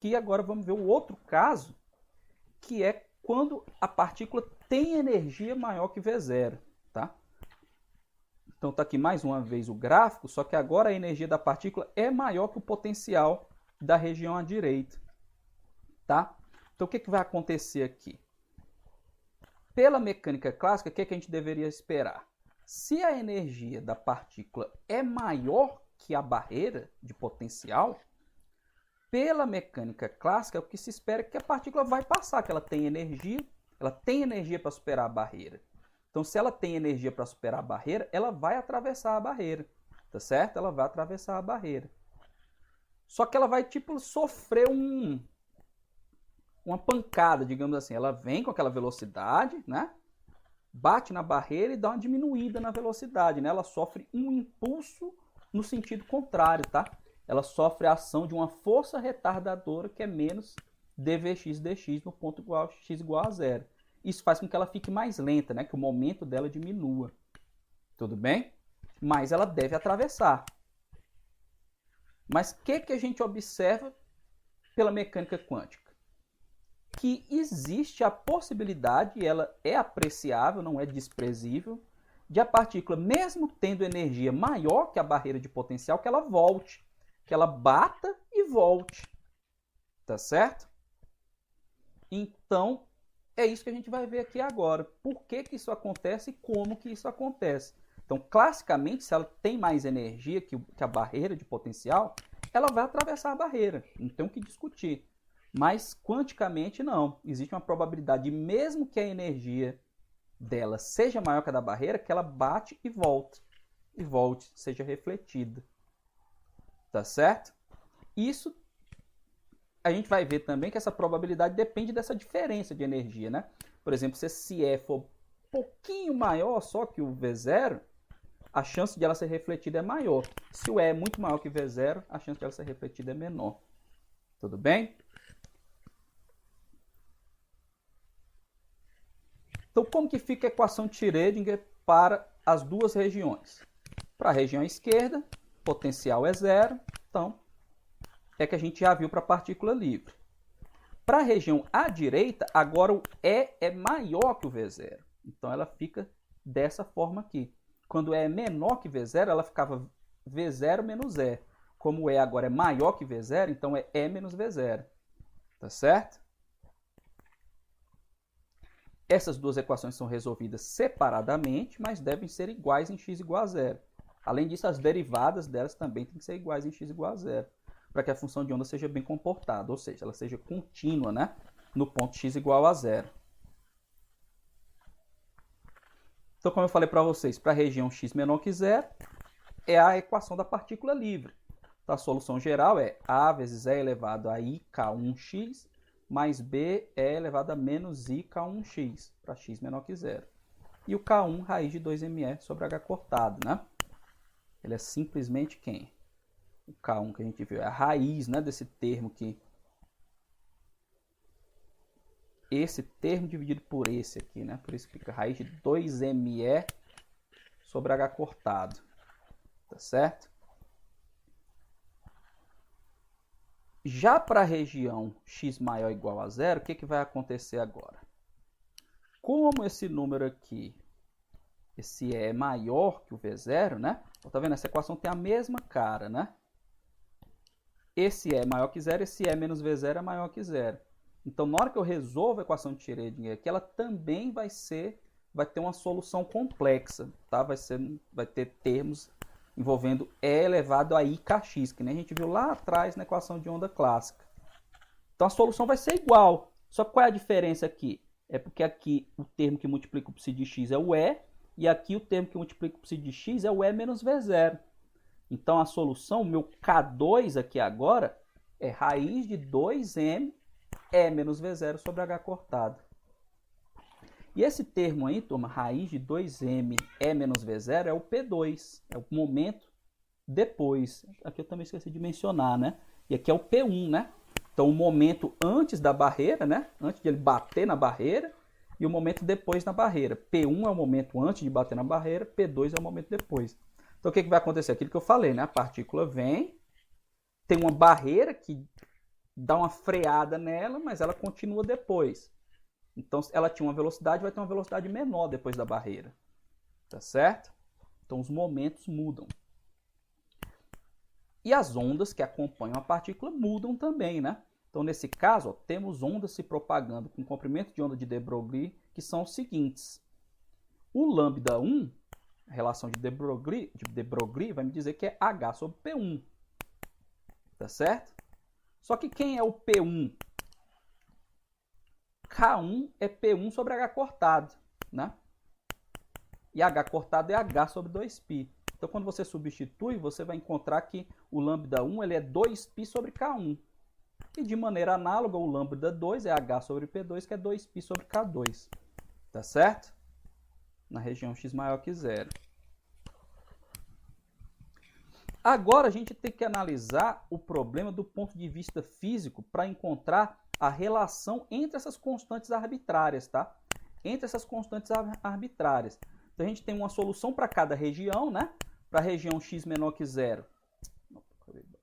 que agora vamos ver o outro caso, que é quando a partícula tem energia maior que V0, tá? Então está aqui mais uma vez o gráfico, só que agora a energia da partícula é maior que o potencial da região à direita, tá? Então o que vai acontecer aqui? Pela mecânica clássica, o que a gente deveria esperar? Se a energia da partícula é maior que a barreira de potencial, pela mecânica clássica, o que se espera é que a partícula vai passar, que ela tem energia para superar a barreira. Então, se ela tem energia para superar a barreira, ela vai atravessar a barreira, tá certo? Ela vai atravessar a barreira. Só que ela vai, tipo, sofrer uma pancada, digamos assim. Ela vem com aquela velocidade, né? Bate na barreira e dá uma diminuída na velocidade, né? Ela sofre um impulso no sentido contrário, tá? Ela sofre a ação de uma força retardadora que é menos dvx dx no ponto x igual a zero. Isso faz com que ela fique mais lenta, né? Que o momento dela diminua. Tudo bem? Mas ela deve atravessar. Mas o que a gente observa pela mecânica quântica? Que existe a possibilidade, e ela é apreciável, não é desprezível, de a partícula, mesmo tendo energia maior que a barreira de potencial, que ela volte. Que ela bata e volte. Tá certo? Então, é isso que a gente vai ver aqui agora. Por que isso acontece e como que isso acontece. Então, classicamente, se ela tem mais energia que a barreira de potencial, ela vai atravessar a barreira. Não tem o que discutir. Mas, quanticamente, não. Existe uma probabilidade, mesmo que a energia dela seja maior que a da barreira, que ela bate e volte. E volte, seja refletida. Tá certo? Isso a gente vai ver também que essa probabilidade depende dessa diferença de energia, né? Por exemplo, se esse E for um pouquinho maior só que o V0, a chance de ela ser refletida é maior. Se o E é muito maior que o V0, a chance de ela ser refletida é menor. Tudo bem? Então, como que fica a equação de Schrödinger para as duas regiões? Para a região esquerda, potencial é zero, então é que a gente já viu para a partícula livre. Para a região à direita, agora o E é maior que o V0. Então ela fica dessa forma aqui. Quando o E é menor que V0, ela ficava V0 menos E. Como o E agora é maior que V0, então é E menos V0. Tá certo? Essas duas equações são resolvidas separadamente, mas devem ser iguais em x igual a zero. Além disso, as derivadas delas também têm que ser iguais em x igual a zero, para que a função de onda seja bem comportada, ou seja, ela seja contínua, né, no ponto x igual a zero. Então, como eu falei para vocês, para a região x menor que zero, é a equação da partícula livre. Então, a solução geral é a vezes e elevado a ik1x mais b e elevado a menos ik1x, para x menor que zero. E o K1, raiz de 2me sobre h cortado, né? Ele é simplesmente quem? O K1 que a gente viu é a raiz, né, desse termo aqui. Esse termo dividido por esse aqui, né? Por isso que fica raiz de 2me sobre h cortado. Tá certo? Já para a região x maior ou igual a zero, o que vai acontecer agora? Como esse número aqui, esse E é maior que o V0, né? Tá vendo? Essa equação tem a mesma cara, né? Esse E é maior que zero, esse E menos V0 é maior que zero. Então, na hora que eu resolvo a equação de Schrödinger aqui, ela também vai ter uma solução complexa, tá? Vai ter termos envolvendo E elevado a ikx, que nem a gente viu lá atrás na equação de onda clássica. Então, a solução vai ser igual. Só que qual é a diferença aqui? É porque aqui o termo que multiplica o psi de x é o E, e aqui o termo que multiplica o psi de x é o E menos V0. Então, a solução, o meu K2 aqui agora, é raiz de 2m E menos V0 sobre H cortado. E esse termo aí, turma, raiz de 2m E menos V0 é o P2, é o momento depois. Aqui eu também esqueci de mencionar, né? E aqui é o P1, né? Então, o momento antes da barreira, né? Antes de ele bater na barreira, e o momento depois na barreira. P1 é o momento antes de bater na barreira, P2 é o momento depois. Então, o que vai acontecer? Aquilo que eu falei, né? A partícula vem, tem uma barreira que dá uma freada nela, mas ela continua depois. Então, ela tinha uma velocidade, vai ter uma velocidade menor depois da barreira. Tá certo? Então, os momentos mudam. E as ondas que acompanham a partícula mudam também, né? Então, nesse caso, ó, temos ondas se propagando com comprimento de onda de de Broglie, que são os seguintes. O lambda 1, a relação de de Broglie vai me dizer que é H sobre P1. Tá certo? Só que quem é o P1? K1 é P1 sobre H cortado, né? E H cortado é H sobre 2π. Então, quando você substitui, você vai encontrar que o lambda 1 ele é 2π sobre K1. E de maneira análoga, o lambda 2 é H sobre P2, que é 2π sobre K2. Tá certo? Na região x maior que zero. Agora, a gente tem que analisar o problema do ponto de vista físico para encontrar a relação entre essas constantes arbitrárias, tá? Entre essas constantes arbitrárias. Então, a gente tem uma solução para cada região, né? Para a região x menor que zero.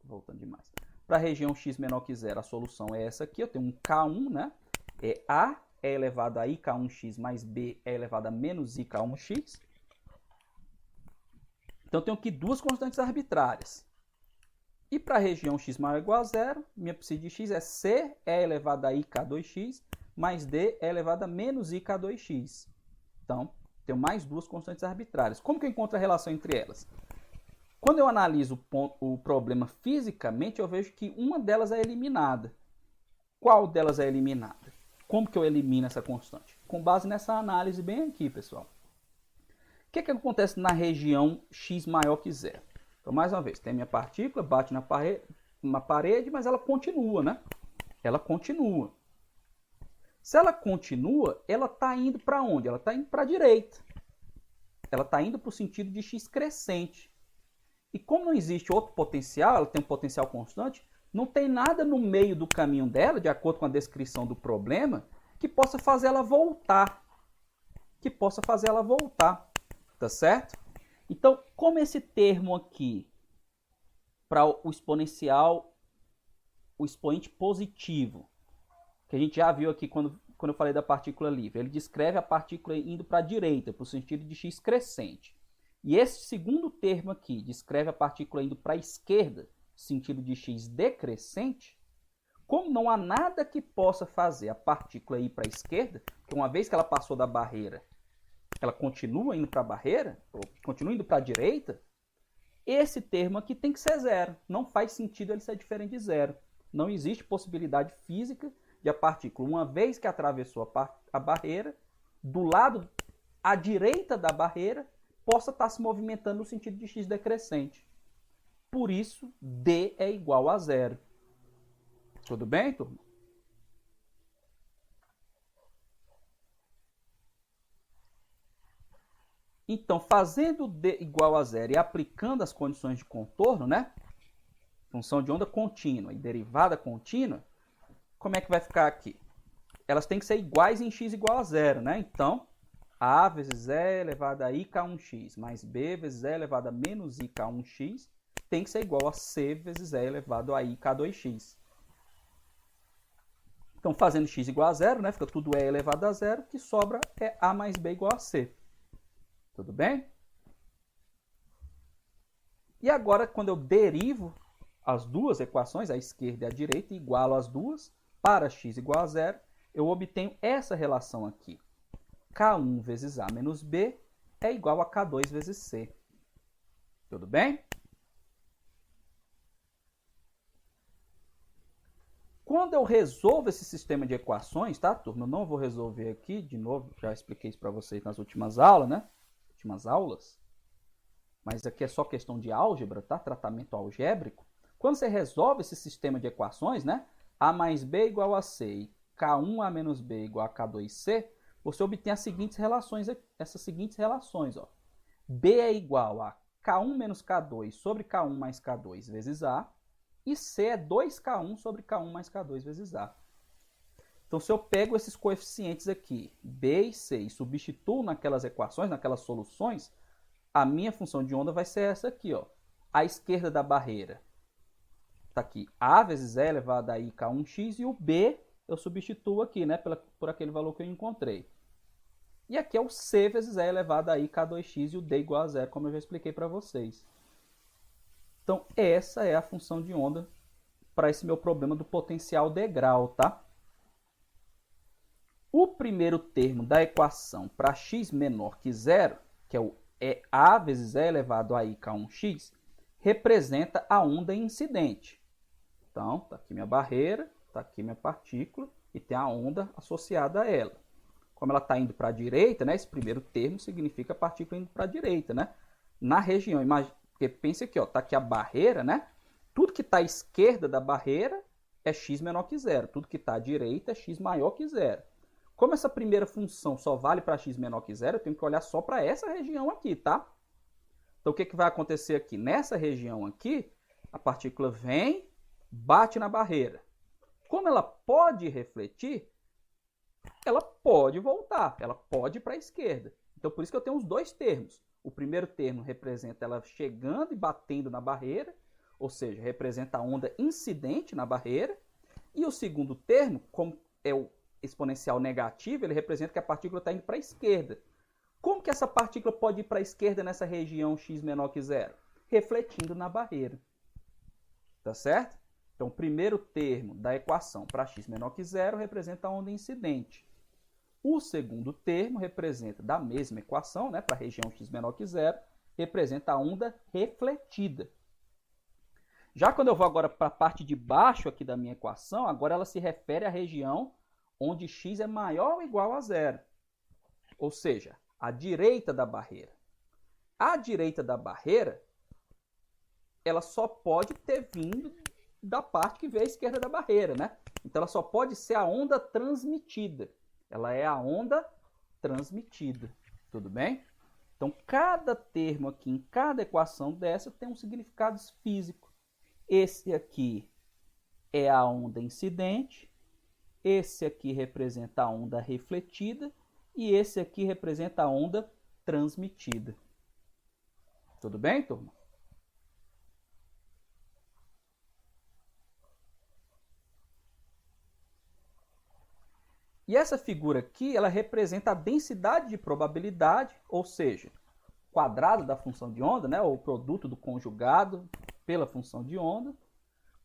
Voltando demais. Para a região x menor que zero, a solução é essa aqui. Eu tenho um K1, né? É A é elevado a IK1x mais B é elevado a menos IK1x. Então, eu tenho aqui duas constantes arbitrárias. E para a região x maior ou igual a zero, minha psi de x é C é elevado a IK2x mais D é elevado a menos IK2x. Então, tenho mais duas constantes arbitrárias. Como que eu encontro a relação entre elas? Quando eu analiso o problema fisicamente, eu vejo que uma delas é eliminada. Qual delas é eliminada? Como que eu elimino essa constante? Com base nessa análise bem aqui, pessoal. O que acontece na região x maior que zero? Então, mais uma vez, tem a minha partícula, bate na parede, mas ela continua, né? Ela continua. Se ela continua, ela está indo para onde? Ela está indo para a direita. Ela está indo para o sentido de x crescente. E como não existe outro potencial, ela tem um potencial constante, não tem nada no meio do caminho dela, de acordo com a descrição do problema, que possa fazer ela voltar. Tá certo? Então, como esse termo aqui, para o exponencial, o expoente positivo, que a gente já viu aqui quando eu falei da partícula livre, ele descreve a partícula indo para a direita, para o sentido de x crescente. E esse segundo termo aqui descreve a partícula indo para a esquerda, sentido de x decrescente. Como não há nada que possa fazer a partícula ir para a esquerda, porque uma vez que ela passou da barreira, ela continua indo para a barreira, ou continua indo para a direita, esse termo aqui tem que ser zero. Não faz sentido ele ser diferente de zero. Não existe possibilidade física de a partícula, uma vez que atravessou a barreira, do lado à direita da barreira, possa estar se movimentando no sentido de x decrescente. Por isso, D é igual a zero. Tudo bem, turma? Então, fazendo D igual a zero e aplicando as condições de contorno, né? Função de onda contínua e derivada contínua, como é que vai ficar aqui? Elas têm que ser iguais em x igual a zero, né? Então, A vezes E elevado a IK1x mais B vezes E elevado a menos IK1x tem que ser igual a C vezes E elevado a IK2x. Então, fazendo x igual a zero, né? Fica tudo E elevado a zero, o que sobra é A mais B igual a C. Tudo bem? E agora, quando eu derivo as duas equações, a esquerda e a direita, e igualo as duas, para x igual a zero, eu obtenho essa relação aqui. K1 vezes A menos B é igual a K2 vezes C. Tudo bem? Quando eu resolvo esse sistema de equações, tá, turma? Eu não vou resolver aqui, de novo, já expliquei isso para vocês nas últimas aulas, né? Mas aqui é só questão de álgebra, tá? Tratamento algébrico. Quando você resolve esse sistema de equações, né? A mais B igual a C e K1A menos B igual a K2C, você obtém as seguintes relações, essas seguintes relações, ó. B é igual a K1 menos K2 sobre K1 mais K2 vezes A, e C é 2K1 sobre K1 mais K2 vezes A. Então, se eu pego esses coeficientes aqui, B e C, e substituo naquelas equações, naquelas soluções, a minha função de onda vai ser essa aqui, ó, à esquerda da barreira. tá aqui A vezes E elevado a I K1x, e o B eu substituo aqui, né, por aquele valor que eu encontrei. E aqui é o C vezes E elevado a I K2x e o D igual a zero, como eu já expliquei para vocês. Então, essa é a função de onda para esse meu problema do potencial degrau, tá? O primeiro termo da equação para x menor que zero, que é o A vezes E elevado a I K1x, representa a onda incidente. Então, está aqui minha barreira, está aqui minha partícula e tem a onda associada a ela. Como ela está indo para a direita, né, esse primeiro termo significa a partícula indo para a direita, né? Na região, porque pense aqui, está aqui a barreira, né? Tudo que está à esquerda da barreira é x menor que zero. Tudo que está à direita é x maior que zero. Como essa primeira função só vale para x menor que zero, eu tenho que olhar só para essa região aqui, tá? Então, o que vai acontecer aqui? Nessa região aqui, a partícula vem, bate na barreira. Como ela pode refletir, ela pode voltar, ela pode ir para a esquerda. Então, por isso que eu tenho os dois termos. O primeiro termo representa ela chegando e batendo na barreira, ou seja, representa a onda incidente na barreira. E o segundo termo, como é o exponencial negativo, ele representa que a partícula está indo para a esquerda. Como que essa partícula pode ir para a esquerda nessa região x menor que zero? Refletindo na barreira. Tá certo? Então, o primeiro termo da equação para x menor que zero representa a onda incidente. O segundo termo representa, da mesma equação, né, para a região x menor que zero, representa a onda refletida. Já quando eu vou agora para a parte de baixo aqui da minha equação, agora ela se refere à região onde x é maior ou igual a zero. Ou seja, à direita da barreira. À direita da barreira, ela só pode ter vindo da parte que vem à esquerda da barreira, né? Então, ela só pode ser a onda transmitida. Ela é a onda transmitida. Tudo bem? Então, cada termo aqui em cada equação dessa tem um significado físico. Esse aqui é a onda incidente, esse aqui representa a onda refletida e esse aqui representa a onda transmitida. Tudo bem, turma? E essa figura aqui, ela representa a densidade de probabilidade, ou seja, o quadrado da função de onda, né, ou o produto do conjugado pela função de onda,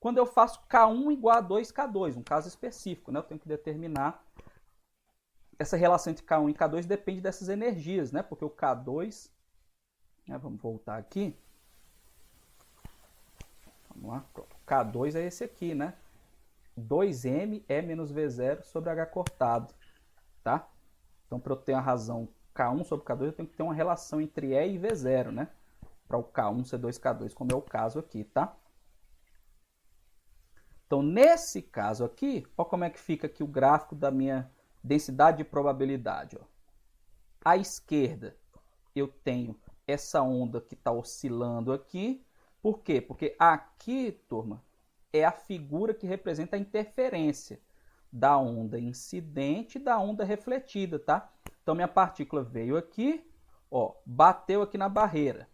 quando eu faço K1 igual a 2K2, um caso específico, né, eu tenho que determinar essa relação entre K1 e K2 depende dessas energias, né, porque o K2, né, vamos voltar aqui, vamos lá, pronto, o K2 é esse aqui, né, 2m E menos V0 sobre H cortado, tá? Então, para eu ter a razão K1 sobre K2, eu tenho que ter uma relação entre E e V0, né? Para o K1 ser 2K2, como é o caso aqui, tá? Então, nesse caso aqui, olha como é que fica aqui o gráfico da minha densidade de probabilidade. Ó. À esquerda, eu tenho essa onda que está oscilando aqui. Por quê? Porque aqui, turma, é a figura que representa a interferência da onda incidente e da onda refletida, tá? Então, minha partícula veio aqui, ó, bateu aqui na barreira.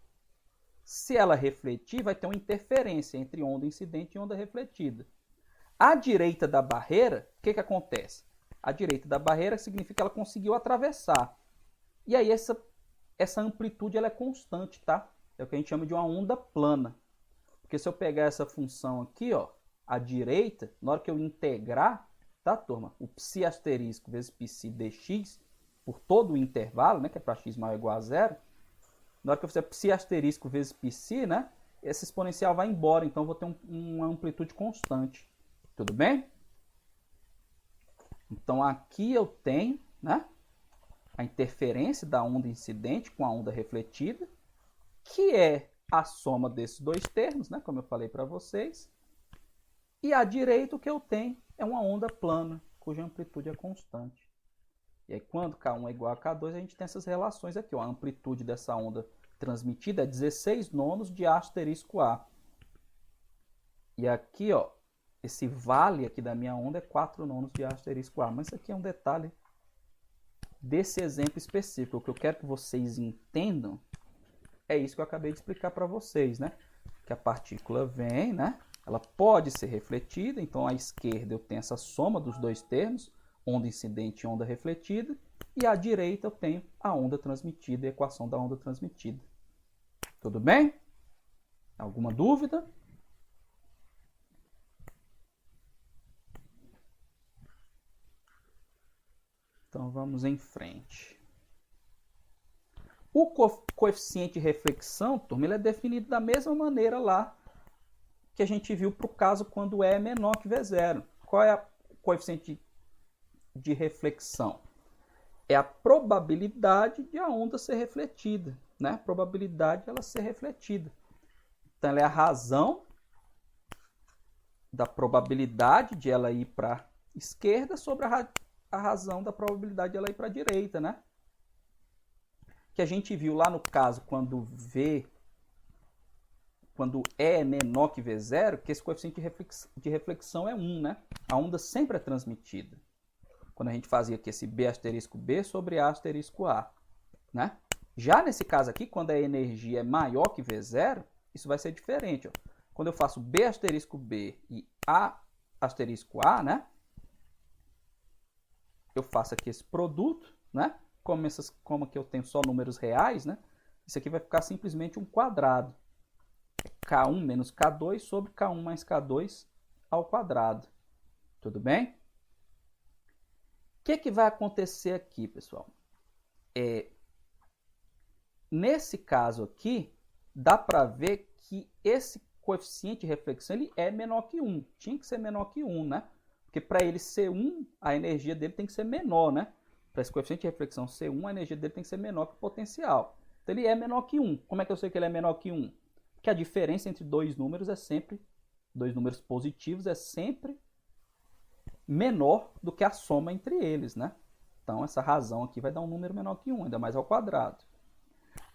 Se ela refletir, vai ter uma interferência entre onda incidente e onda refletida. À direita da barreira, o que acontece? À direita da barreira significa que ela conseguiu atravessar. E aí, essa amplitude ela é constante, tá? É o que a gente chama de uma onda plana. Porque se eu pegar essa função aqui, ó, à direita, na hora que eu integrar, tá, turma? O psi asterisco vezes psi dx, por todo o intervalo, né, que é para x maior ou igual a zero, na hora que eu fizer psi asterisco vezes psi, né, esse exponencial vai embora, então eu vou ter uma amplitude constante. Tudo bem? Então, aqui eu tenho, né, a interferência da onda incidente com a onda refletida, que é a soma desses dois termos, né, como eu falei para vocês. E à direita o que eu tenho é uma onda plana, cuja amplitude é constante. E aí quando K1 é igual a K2, a gente tem essas relações aqui. Ó. A amplitude dessa onda transmitida é 16 nonos de A asterisco A. E aqui, ó, esse vale aqui da minha onda é 4 nonos de A asterisco A. Mas isso aqui é um detalhe desse exemplo específico. O que eu quero que vocês entendam é isso que eu acabei de explicar para vocês, né? Que a partícula vem, né? ela pode ser refletida, então à esquerda eu tenho essa soma dos dois termos, onda incidente e onda refletida, e à direita eu tenho a onda transmitida e a equação da onda transmitida. Tudo bem? Alguma dúvida? Então vamos em frente. O coeficiente de reflexão, turma, ele é definido da mesma maneira lá que a gente viu para o caso quando E é menor que V0. Qual é o coeficiente de reflexão? É a probabilidade de a onda ser refletida, né? A probabilidade de ela ser refletida. Então, ela é a razão da probabilidade de ela ir para a esquerda sobre a razão da probabilidade de ela ir para a direita, né? Que a gente viu lá no caso quando E é menor que V0, que esse coeficiente de reflexão é 1, né? A onda sempre é transmitida. Quando a gente fazia aqui esse B asterisco B sobre A asterisco A, né? Já nesse caso aqui, quando a energia é maior que V0, isso vai ser diferente, ó. Quando eu faço B asterisco B e A asterisco A, né? Eu faço aqui esse produto, né? Como aqui eu tenho só números reais, né? Isso aqui vai ficar simplesmente um quadrado. K1 menos K2 sobre K1 mais K2 ao quadrado. Tudo bem? O que vai acontecer aqui, pessoal? Nesse caso aqui, dá para ver que esse coeficiente de reflexão ele é menor que 1. Tinha que ser menor que 1, né? Porque para ele ser 1, a energia dele tem que ser menor, né? Para esse coeficiente de reflexão ser 1, a energia dele tem que ser menor que o potencial. Então ele é menor que 1. Como é que eu sei que ele é menor que 1? Porque a diferença entre dois números positivos é sempre menor do que a soma entre eles, né? Então essa razão aqui vai dar um número menor que 1, ainda mais ao quadrado.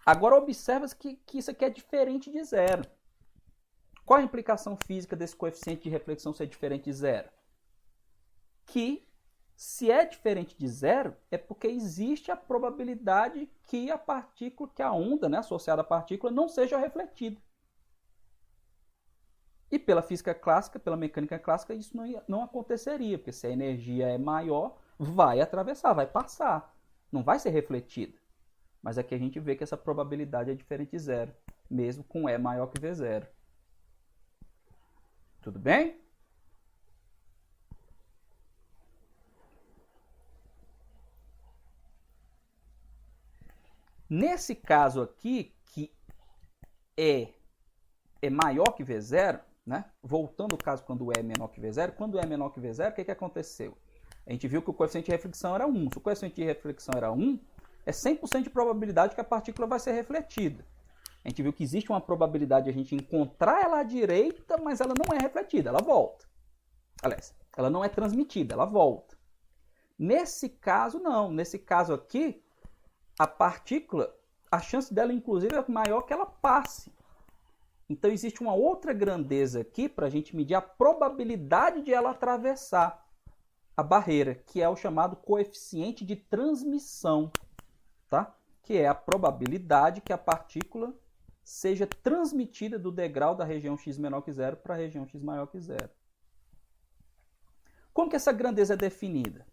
Agora observa que isso aqui é diferente de zero. Qual a implicação física desse coeficiente de reflexão ser diferente de zero? Que se é diferente de zero, é porque existe a probabilidade que a partícula, que a onda, né, associada à partícula, não seja refletida. E pela física clássica, pela mecânica clássica, isso não aconteceria, porque se a energia é maior, vai atravessar, vai passar, não vai ser refletida. Mas aqui a gente vê que essa probabilidade é diferente de zero, mesmo com E maior que V0. Tudo bem? Nesse caso aqui, que E é maior que V0, né? Voltando ao caso quando E é menor que V0, quando E é menor que V0, o que aconteceu? A gente viu que o coeficiente de reflexão era 1. Se o coeficiente de reflexão era 1, é 100% de probabilidade que a partícula vai ser refletida. A gente viu que existe uma probabilidade de a gente encontrar ela à direita, mas ela não é refletida, ela volta. Aliás, ela não é transmitida, ela volta. Nesse caso, não. Nesse caso aqui, a partícula, a chance dela, inclusive, é maior que ela passe. Então, existe uma outra grandeza aqui para a gente medir a probabilidade de ela atravessar a barreira, que é o chamado coeficiente de transmissão, tá? Que é a probabilidade que a partícula seja transmitida do degrau da região x menor que zero para a região x maior que zero. Como que essa grandeza é definida?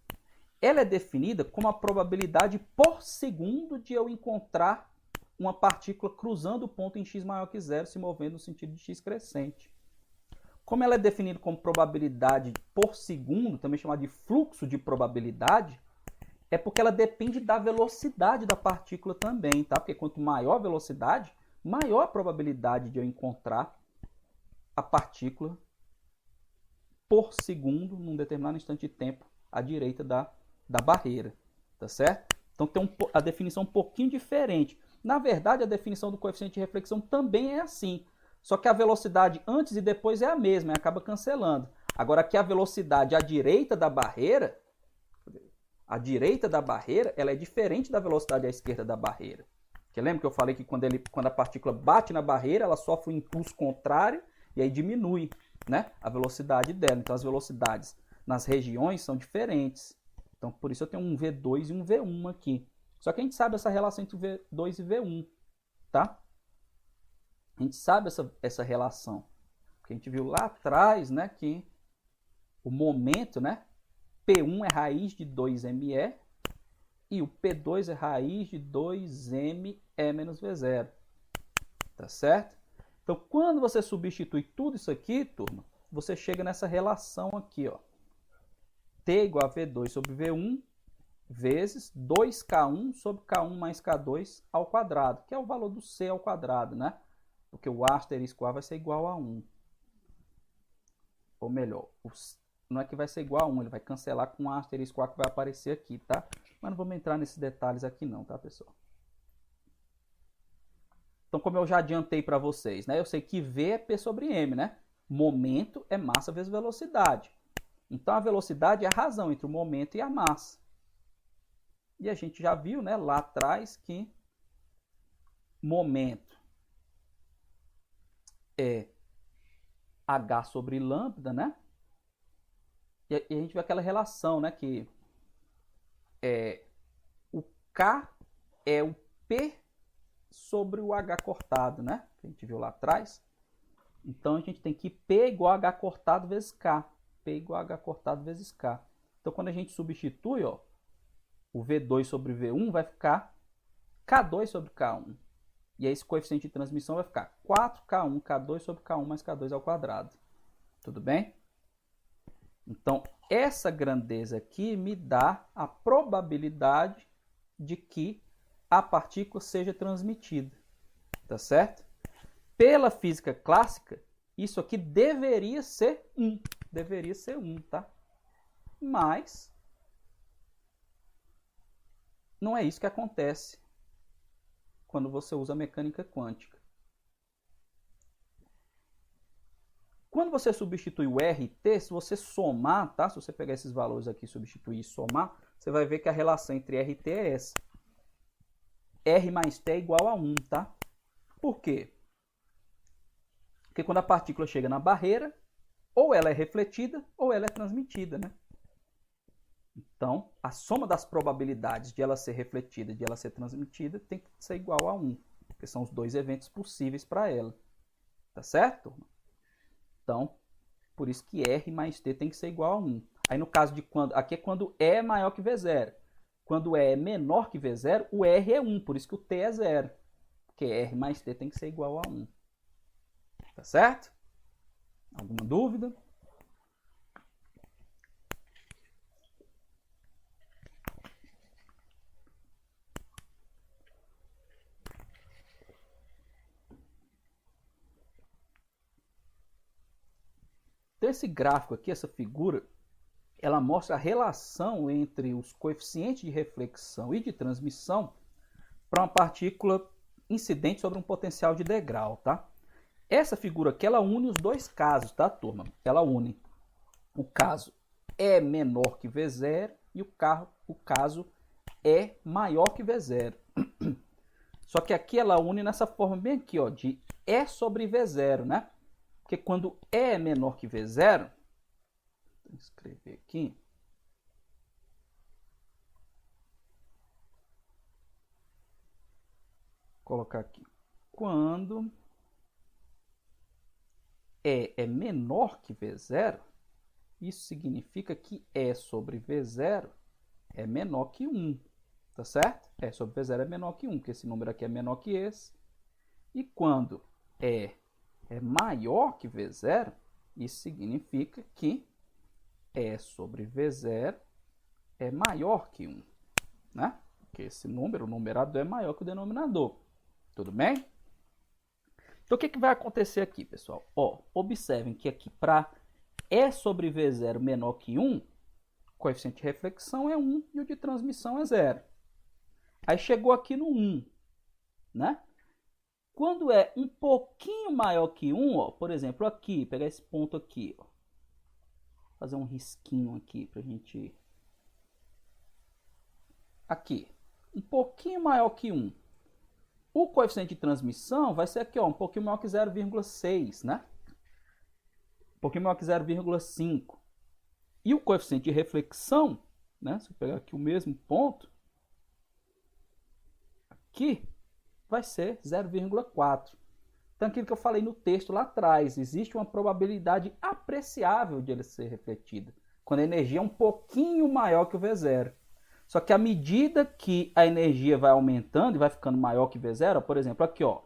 Ela é definida como a probabilidade por segundo de eu encontrar uma partícula cruzando o ponto em x maior que zero, se movendo no sentido de x crescente. Como ela é definida como probabilidade por segundo, também chamada de fluxo de probabilidade, é porque ela depende da velocidade da partícula também, tá? Porque quanto maior a velocidade, maior a probabilidade de eu encontrar a partícula por segundo, num determinado instante de tempo, à direita da barreira, tá certo? Então tem a definição um pouquinho diferente. Na verdade, a definição do coeficiente de reflexão também é assim, só que a velocidade antes e depois é a mesma, e acaba cancelando. Agora aqui a velocidade à direita da barreira, ela é diferente da velocidade à esquerda da barreira. Porque lembra que eu falei que quando a partícula bate na barreira, ela sofre um impulso contrário e aí diminui, né, a velocidade dela. Então as velocidades nas regiões são diferentes. Então por isso eu tenho um V2 e um V1 aqui. Só que a gente sabe essa relação entre V2 e V1, tá? A gente sabe essa relação. Porque porque a gente viu lá atrás, né, que o momento, né, P1 é raiz de 2ME e o P2 é raiz de 2ME menos V0. Tá certo? Então, quando você substitui tudo isso aqui, turma, você chega nessa relação aqui, ó. T igual a V2 sobre V1 vezes 2K1 sobre K1 mais K2 ao quadrado, que é o valor do C ao quadrado, né? Porque o asterisco A vai ser igual a 1. Ou melhor, não é que vai ser igual a 1, ele vai cancelar com o asterisco A que vai aparecer aqui, tá? Mas não vamos entrar nesses detalhes aqui não, tá, pessoal? Então, como eu já adiantei para vocês, né? Eu sei que V é P sobre M, né? Momento é massa vezes velocidade. Então, a velocidade é a razão entre o momento e a massa. E a gente já viu, né, lá atrás que momento é H sobre lambda, né? E a gente vê aquela relação, né, que o K é o P sobre o H cortado, né? Que a gente viu lá atrás. Então, a gente tem que P igual a H cortado vezes K. P igual a H cortado vezes K. Então, quando a gente substitui, ó, o V2 sobre V1 vai ficar K2 sobre K1. E aí esse coeficiente de transmissão vai ficar 4K1, K2 sobre K1 mais K2 ao quadrado. Tudo bem? Então, essa grandeza aqui me dá a probabilidade de que a partícula seja transmitida. Tá certo? Pela física clássica, isso aqui deveria ser 1. Deveria ser 1, tá? Mas não é isso que acontece quando você usa a mecânica quântica. Quando você substitui o RT, se você somar, tá? Se você pegar esses valores aqui, substituir e somar, você vai ver que a relação entre RT é essa. R mais T é igual a 1, tá? Por quê? Porque quando a partícula chega na barreira, ou ela é refletida ou ela é transmitida, né? Então, a soma das probabilidades de ela ser refletida e de ela ser transmitida tem que ser igual a 1, porque são os dois eventos possíveis para ela. Tá certo? Então, por isso que R mais T tem que ser igual a 1. Aí no caso de quando, aqui é quando E é maior que V0. Quando E é menor que V0, o R é 1, por isso que o T é 0. Porque R mais T tem que ser igual a 1. Tá certo? Alguma dúvida? Então, esse gráfico aqui, essa figura, ela mostra a relação entre os coeficientes de reflexão e de transmissão para uma partícula incidente sobre um potencial de degrau, tá? Essa figura aqui, ela une os dois casos, tá, turma? Ela une o caso E menor que V0 e o caso E maior que V0. Só que aqui ela une nessa forma bem aqui, ó, de E sobre V0, né? Porque quando E é menor que V0, vou escrever aqui. Vou colocar aqui. Quando E é menor que V0, isso significa que E sobre V0 é menor que 1. Tá certo? E sobre V0 é menor que 1, porque esse número aqui é menor que esse. E quando E é maior que V0, isso significa que E sobre V0 é maior que 1, né? Porque esse número, o numerador, é maior que o denominador. Tudo bem? Então, o que vai acontecer aqui, pessoal? Ó, observem que aqui, para E sobre V0 menor que 1, o coeficiente de reflexão é 1 e o de transmissão é 0. Aí chegou aqui no 1, né? Quando é um pouquinho maior que 1, ó, por exemplo, aqui, pegar esse ponto aqui, ó, fazer um risquinho aqui pra gente... Aqui, um pouquinho maior que 1. O coeficiente de transmissão vai ser aqui, ó, um pouquinho maior que 0,6, né? Um pouquinho maior que 0,5. E o coeficiente de reflexão, né? Se eu pegar aqui o mesmo ponto, aqui vai ser 0,4. Então, aquilo que eu falei no texto lá atrás, existe uma probabilidade apreciável de ele ser refletida, quando a energia é um pouquinho maior que o V0. Só que à medida que a energia vai aumentando e vai ficando maior que V0, por exemplo, aqui, ó,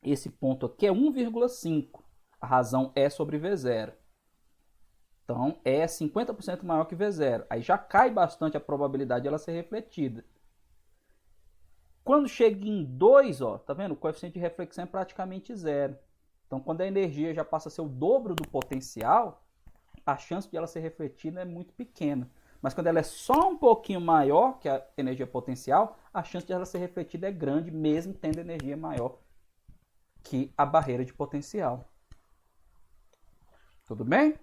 esse ponto aqui é 1,5. A razão é sobre V0. Então, é 50% maior que V0. Aí já cai bastante a probabilidade de ela ser refletida. Quando chega em 2, ó, tá vendo? O coeficiente de reflexão é praticamente zero. Então, quando a energia já passa a ser o dobro do potencial, a chance de ela ser refletida é muito pequena. Mas quando ela é só um pouquinho maior que a energia potencial, a chance de ela ser refletida é grande, mesmo tendo energia maior que a barreira de potencial. Tudo bem?